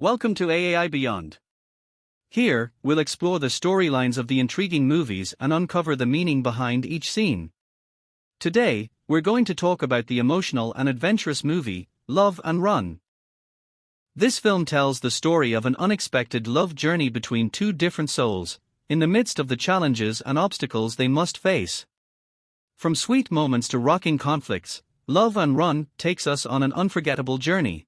Welcome to AAI Beyond. Here, we'll explore the storylines of the intriguing movies and uncover the meaning behind each scene. Today, we're going to talk about the emotional and adventurous movie, Love and Run. This film tells the story of an unexpected love journey between two different souls, in the midst of the challenges and obstacles they must face. From sweet moments to rocking conflicts, Love and Run takes us on an unforgettable journey.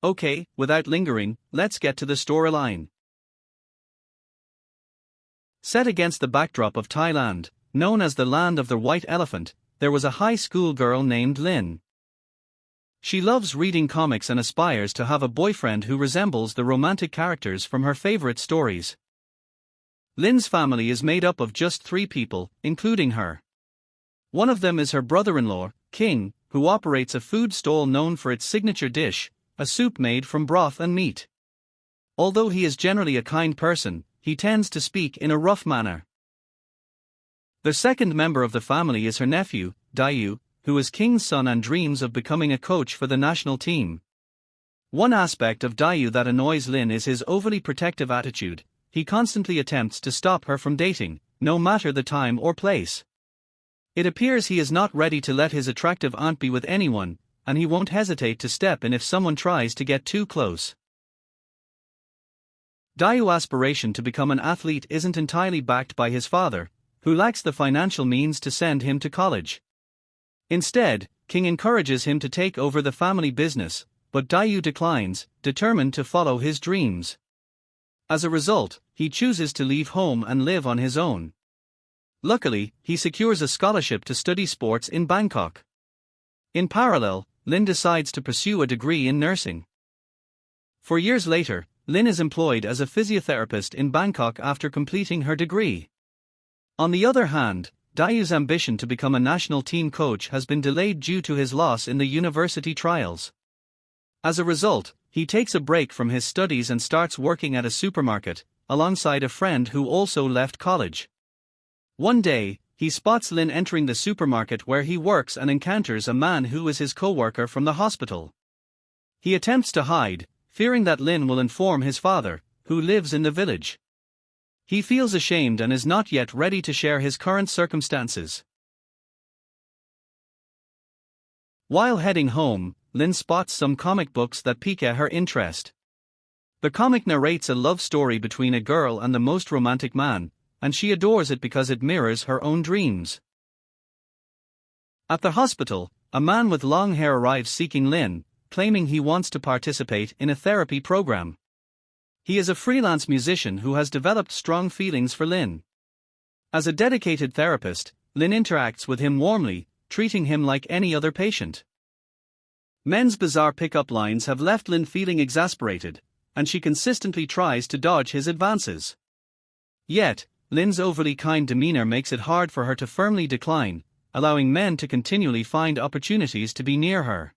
Okay, without lingering, let's get to the storyline. Set against the backdrop of Thailand, known as the land of the white elephant, there was a high school girl named Lynn. She loves reading comics and aspires to have a boyfriend who resembles the romantic characters from her favorite stories. Lynn's family is made up of just 3 people, including her. One of them is her brother-in-law, King, who operates a food stall known for its signature dish, a soup made from broth and meat. Although he is generally a kind person, he tends to speak in a rough manner. The second member of the family is her nephew, Dayu, who is King's son and dreams of becoming a coach for the national team. One aspect of Dayu that annoys Lynn is his overly protective attitude. He constantly attempts to stop her from dating, no matter the time or place. It appears he is not ready to let his attractive aunt be with anyone, and he won't hesitate to step in if someone tries to get too close. Dayu's aspiration to become an athlete isn't entirely backed by his father, who lacks the financial means to send him to college. Instead, King encourages him to take over the family business, but Dayu declines, determined to follow his dreams. As a result, he chooses to leave home and live on his own. Luckily, he secures a scholarship to study sports in Bangkok. In parallel, Lynn decides to pursue a degree in nursing. 4 years later, Lynn is employed as a physiotherapist in Bangkok after completing her degree. On the other hand, Dayu's ambition to become a national team coach has been delayed due to his loss in the university trials. As a result, he takes a break from his studies and starts working at a supermarket, alongside a friend who also left college. One day, he spots Lynn entering the supermarket where he works and encounters a man who is his co-worker from the hospital. He attempts to hide, fearing that Lynn will inform his father, who lives in the village. He feels ashamed and is not yet ready to share his current circumstances. While heading home, Lynn spots some comic books that pique her interest. The comic narrates a love story between a girl and the most romantic man, and she adores it because it mirrors her own dreams. At the hospital, a man with long hair arrives seeking Lynn, claiming he wants to participate in a therapy program. He is a freelance musician who has developed strong feelings for Lynn. As a dedicated therapist, Lynn interacts with him warmly, treating him like any other patient. Men's bizarre pickup lines have left Lynn feeling exasperated, and she consistently tries to dodge his advances. Yet, Lynn's overly kind demeanor makes it hard for her to firmly decline, allowing men to continually find opportunities to be near her.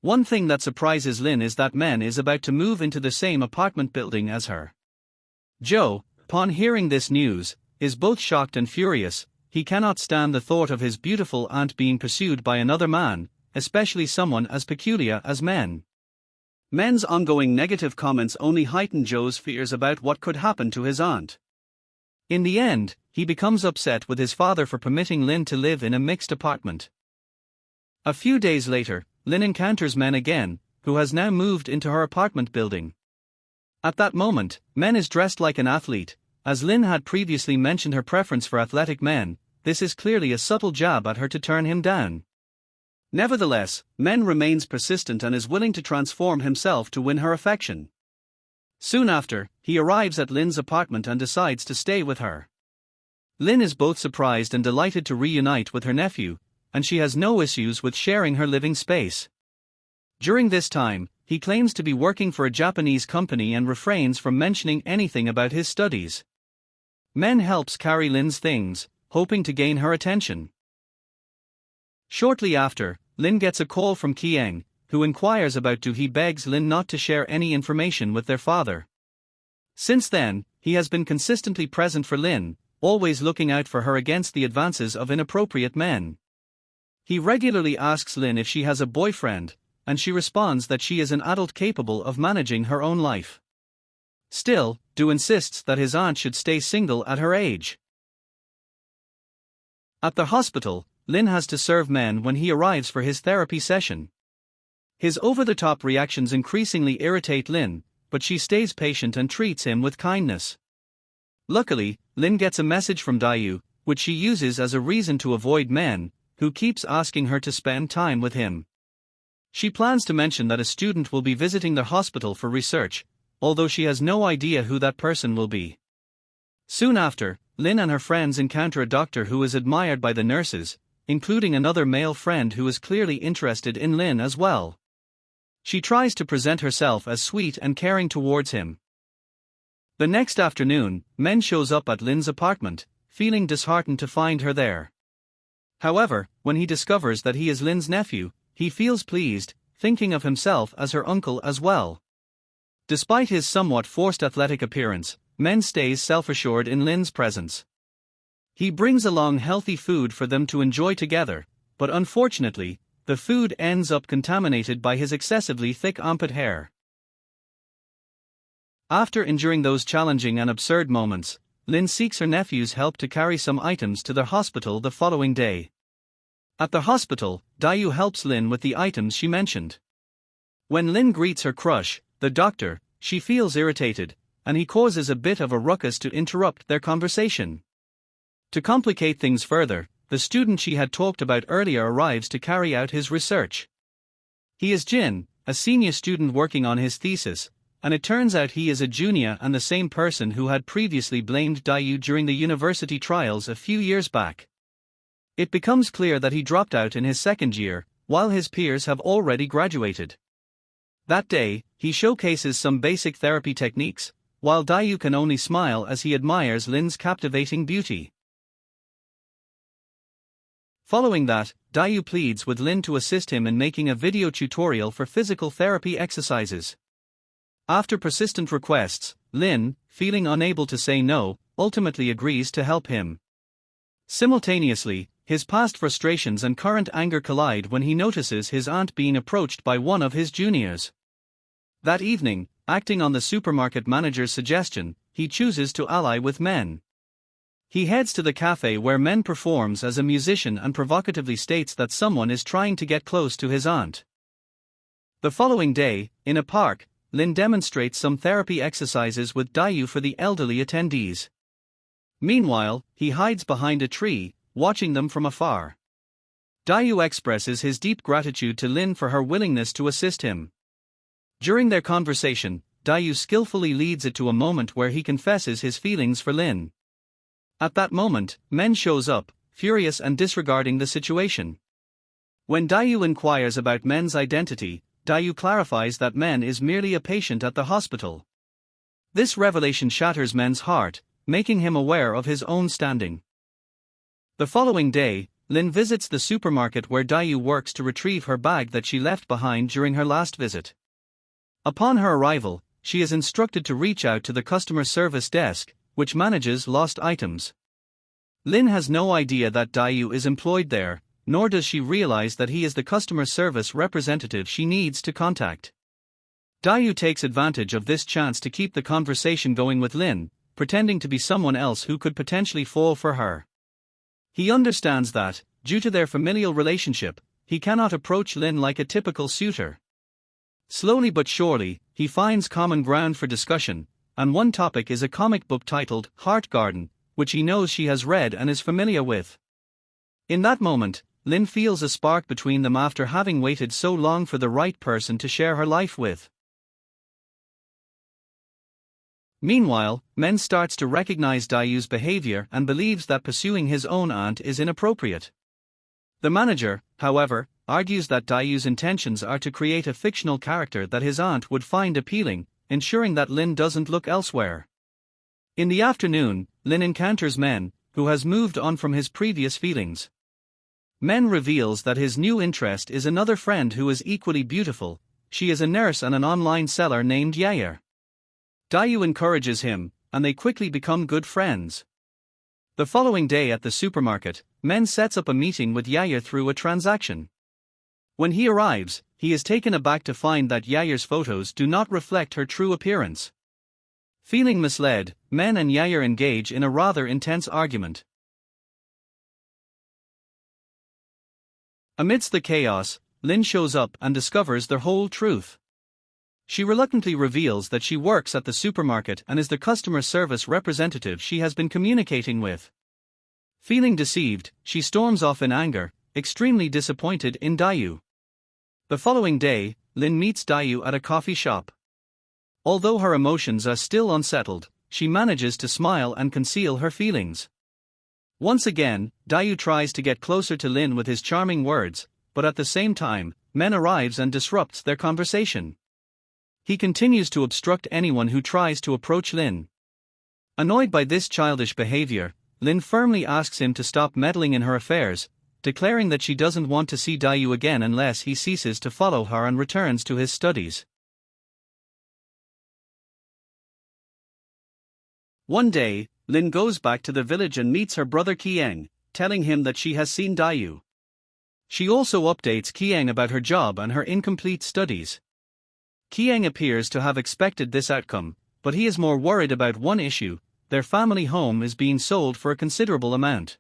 One thing that surprises Lynn is that men is about to move into the same apartment building as her. Joe, upon hearing this news, is both shocked and furious. He cannot stand the thought of his beautiful aunt being pursued by another man, especially someone as peculiar as men. Men's ongoing negative comments only heighten Joe's fears about what could happen to his aunt. In the end, he becomes upset with his father for permitting Lynn to live in a mixed apartment. A few days later, Lynn encounters Men again, who has now moved into her apartment building. At that moment, Men is dressed like an athlete. As Lynn had previously mentioned her preference for athletic men, this is clearly a subtle jab at her to turn him down. Nevertheless, Men remains persistent and is willing to transform himself to win her affection. Soon after, he arrives at Lynn's apartment and decides to stay with her. Lynn is both surprised and delighted to reunite with her nephew, and she has no issues with sharing her living space. During this time, he claims to be working for a Japanese company and refrains from mentioning anything about his studies. Men helps carry Lynn's things, hoping to gain her attention. Shortly after, Lynn gets a call from Kiang, who inquires about he begs Lynn not to share any information with their father. Since then, he has been consistently present for Lynn, always looking out for her against the advances of inappropriate men. He regularly asks Lynn if she has a boyfriend, and she responds that she is an adult capable of managing her own life. Still, Du insists that his aunt should stay single at her age. At the hospital, Lin has to serve Men when he arrives for his therapy session. His over-the-top reactions increasingly irritate Lin, but she stays patient and treats him with kindness. Luckily, Lin gets a message from Dayu, which she uses as a reason to avoid Men, who keeps asking her to spend time with him. She plans to mention that a student will be visiting the hospital for research, although she has no idea who that person will be. Soon after, Lin and her friends encounter a doctor who is admired by the nurses, including another male friend who is clearly interested in Lin as well. She tries to present herself as sweet and caring towards him. The next afternoon, Men shows up at Lin's apartment, feeling disheartened to find her there. However, when he discovers that he is Lin's nephew, he feels pleased, thinking of himself as her uncle as well. Despite his somewhat forced athletic appearance, Men stays self-assured in Lin's presence. He brings along healthy food for them to enjoy together, but unfortunately, the food ends up contaminated by his excessively thick armpit hair. After enduring those challenging and absurd moments, Lin seeks her nephew's help to carry some items to their hospital the following day. At the hospital, Dayu helps Lin with the items she mentioned. When Lin greets her crush, the doctor, she feels irritated, and he causes a bit of a ruckus to interrupt their conversation. To complicate things further, the student she had talked about earlier arrives to carry out his research. He is Jin, a senior student working on his thesis, and it turns out he is a junior and the same person who had previously blamed Dayu during the university trials a few years back. It becomes clear that he dropped out in his second year, while his peers have already graduated. That day, he showcases some basic therapy techniques, while Dayu can only smile as he admires Lin's captivating beauty. Following that, Dayu pleads with Lin to assist him in making a video tutorial for physical therapy exercises. After persistent requests, Lin, feeling unable to say no, ultimately agrees to help him. Simultaneously, his past frustrations and current anger collide when he notices his aunt being approached by one of his juniors. That evening, acting on the supermarket manager's suggestion, he chooses to ally with Men. He heads to the cafe where Men performs as a musician and provocatively states that someone is trying to get close to his aunt. The following day, in a park, Lin demonstrates some therapy exercises with Dayu for the elderly attendees. Meanwhile, he hides behind a tree, watching them from afar. Dayu expresses his deep gratitude to Lin for her willingness to assist him. During their conversation, Dayu skillfully leads it to a moment where he confesses his feelings for Lin. At that moment, Men shows up, furious and disregarding the situation. When Dayu inquires about Men's identity, Dayu clarifies that Men is merely a patient at the hospital. This revelation shatters Men's heart, making him aware of his own standing. The following day, Lin visits the supermarket where Dayu works to retrieve her bag that she left behind during her last visit. Upon her arrival, she is instructed to reach out to the customer service desk, which manages lost items. Lin has no idea that Dayu is employed there, nor does she realize that he is the customer service representative she needs to contact. Dayu takes advantage of this chance to keep the conversation going with Lin, pretending to be someone else who could potentially fall for her. He understands that, due to their familial relationship, he cannot approach Lin like a typical suitor. Slowly but surely, he finds common ground for discussion, and one topic is a comic book titled Heart Garden, which he knows she has read and is familiar with. In that moment, Lin feels a spark between them after having waited so long for the right person to share her life with. Meanwhile, Men starts to recognize Dayu's behavior and believes that pursuing his own aunt is inappropriate. The manager, however, argues that Dayu's intentions are to create a fictional character that his aunt would find appealing, ensuring that Lin doesn't look elsewhere. In the afternoon, Lin encounters Men, who has moved on from his previous feelings. Men reveals that his new interest is another friend who is equally beautiful. She is a nurse and an online seller named Yair. Dayu encourages him, and they quickly become good friends. The following day at the supermarket, Men sets up a meeting with Yair through a transaction. When he arrives, he is taken aback to find that Yayir's photos do not reflect her true appearance. Feeling misled, Men and Yayir engage in a rather intense argument. Amidst the chaos, Lin shows up and discovers the whole truth. She reluctantly reveals that she works at the supermarket and is the customer service representative she has been communicating with. Feeling deceived, she storms off in anger, extremely disappointed in Dayu. The following day, Lin meets Dayu at a coffee shop. Although her emotions are still unsettled, she manages to smile and conceal her feelings. Once again, Dayu tries to get closer to Lin with his charming words, but at the same time, Men arrives and disrupts their conversation. He continues to obstruct anyone who tries to approach Lin. Annoyed by this childish behavior, Lin firmly asks him to stop meddling in her affairs, declaring that she doesn't want to see Dayu again unless he ceases to follow her and returns to his studies. One day, Lin goes back to the village and meets her brother Qiang, telling him that she has seen Dayu. She also updates Qiang about her job and her incomplete studies. Qiang appears to have expected this outcome, but he is more worried about one issue: their family home is being sold for a considerable amount.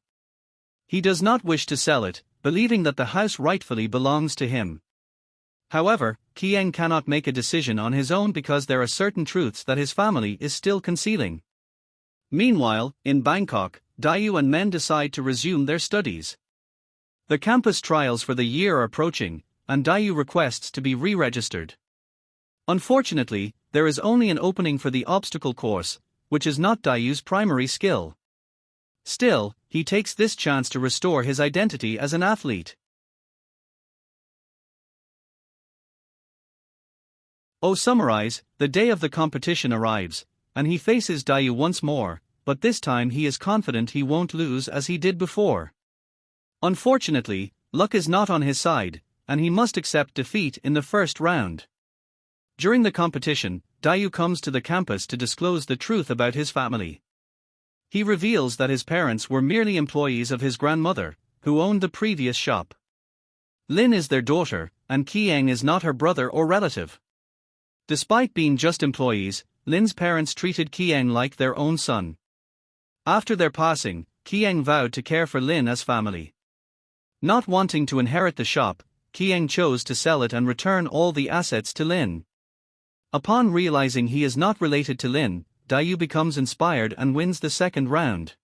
He does not wish to sell it, believing that the house rightfully belongs to him. However, Qiang cannot make a decision on his own because there are certain truths that his family is still concealing. Meanwhile, in Bangkok, Dayu and Men decide to resume their studies. The campus trials for the year are approaching, and Dayu requests to be re-registered. Unfortunately, there is only an opening for the obstacle course, which is not Dayu's primary skill. Still, he takes this chance to restore his identity as an athlete. Summarize, the day of the competition arrives, and he faces Dayu once more, but this time he is confident he won't lose as he did before. Unfortunately, luck is not on his side, and he must accept defeat in the first round. During the competition, Dayu comes to the campus to disclose the truth about his family. He reveals that his parents were merely employees of his grandmother, who owned the previous shop. Lin is their daughter, and Qiang is not her brother or relative. Despite being just employees, Lin's parents treated Qiang like their own son. After their passing, Qiang vowed to care for Lin as family. Not wanting to inherit the shop, Qiang chose to sell it and return all the assets to Lin. Upon realizing he is not related to Lin, Dayu becomes inspired and wins the second round.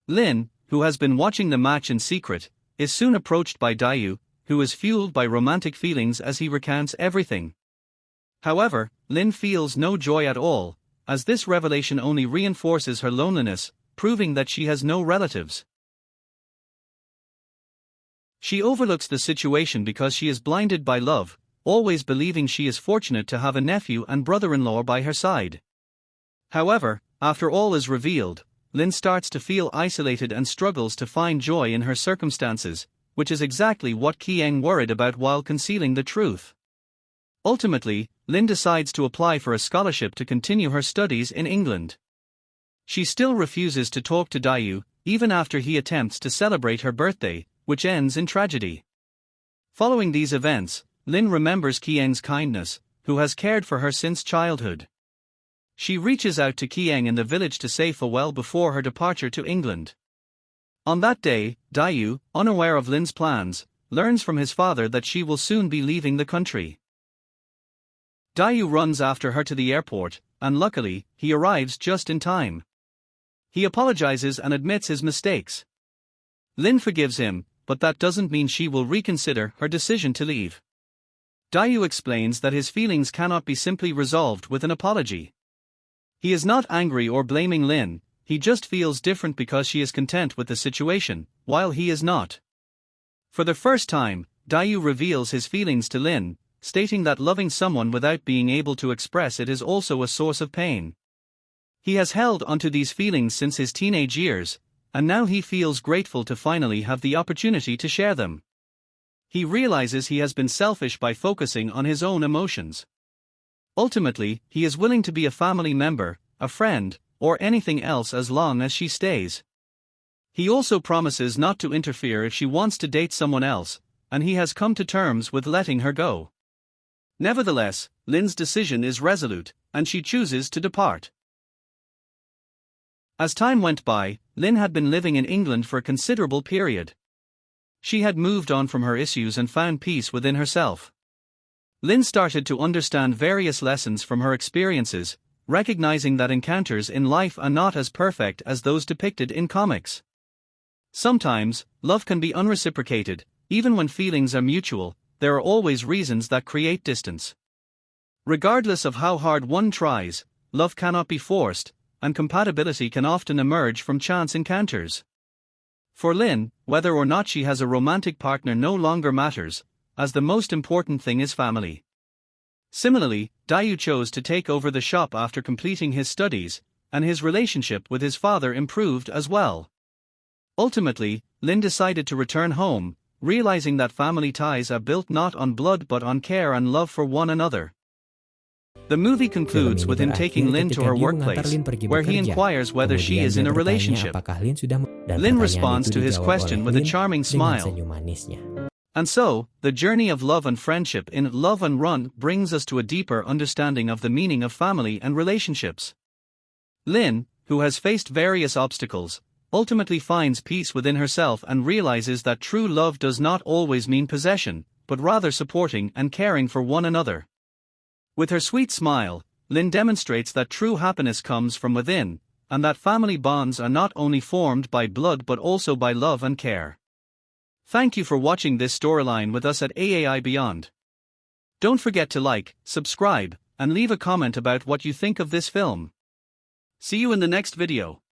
Lin, who has been watching the match in secret, is soon approached by Dayu, who is fueled by romantic feelings as he recounts everything. However, Lin feels no joy at all, as this revelation only reinforces her loneliness, proving that she has no relatives. She overlooks the situation because she is blinded by love, always believing she is fortunate to have a nephew and brother-in-law by her side. However, after all is revealed, Lin starts to feel isolated and struggles to find joy in her circumstances, which is exactly what Qiang worried about while concealing the truth. Ultimately, Lin decides to apply for a scholarship to continue her studies in England. She still refuses to talk to Dayu, even after he attempts to celebrate her birthday, which ends in tragedy. Following these events, Lin remembers Qiang's kindness, who has cared for her since childhood. She reaches out to Qiang in the village to say farewell before her departure to England. On that day, Dayu, unaware of Lin's plans, learns from his father that she will soon be leaving the country. Dayu runs after her to the airport, and luckily, he arrives just in time. He apologizes and admits his mistakes. Lin forgives him, but that doesn't mean she will reconsider her decision to leave. Dayu explains that his feelings cannot be simply resolved with an apology. He is not angry or blaming Lin, he just feels different because she is content with the situation, while he is not. For the first time, Dayu reveals his feelings to Lin, stating that loving someone without being able to express it is also a source of pain. He has held onto these feelings since his teenage years, and now he feels grateful to finally have the opportunity to share them. He realizes he has been selfish by focusing on his own emotions. Ultimately, he is willing to be a family member, a friend, or anything else as long as she stays. He also promises not to interfere if she wants to date someone else, and he has come to terms with letting her go. Nevertheless, Lynn's decision is resolute, and she chooses to depart. As time went by, Lynn had been living in England for a considerable period. She had moved on from her issues and found peace within herself. Lynn started to understand various lessons from her experiences, recognizing that encounters in life are not as perfect as those depicted in comics. Sometimes, love can be unreciprocated. Even when feelings are mutual, there are always reasons that create distance. Regardless of how hard one tries, love cannot be forced, and compatibility can often emerge from chance encounters. For Lynn, whether or not she has a romantic partner no longer matters, as the most important thing is family. Similarly, Dayu chose to take over the shop after completing his studies, and his relationship with his father improved as well. Ultimately, Lynn decided to return home, realizing that family ties are built not on blood but on care and love for one another. The movie concludes with him taking Lynn to her workplace, where he inquires whether she is in a relationship. Lynn responds to his question with a charming smile. And so, the journey of love and friendship in Love and Run brings us to a deeper understanding of the meaning of family and relationships. Lynn, who has faced various obstacles, ultimately finds peace within herself and realizes that true love does not always mean possession, but rather supporting and caring for one another. With her sweet smile, Lynn demonstrates that true happiness comes from within, and that family bonds are not only formed by blood but also by love and care. Thank you for watching this storyline with us at AAI Beyond. Don't forget to like, subscribe, and leave a comment about what you think of this film. See you in the next video.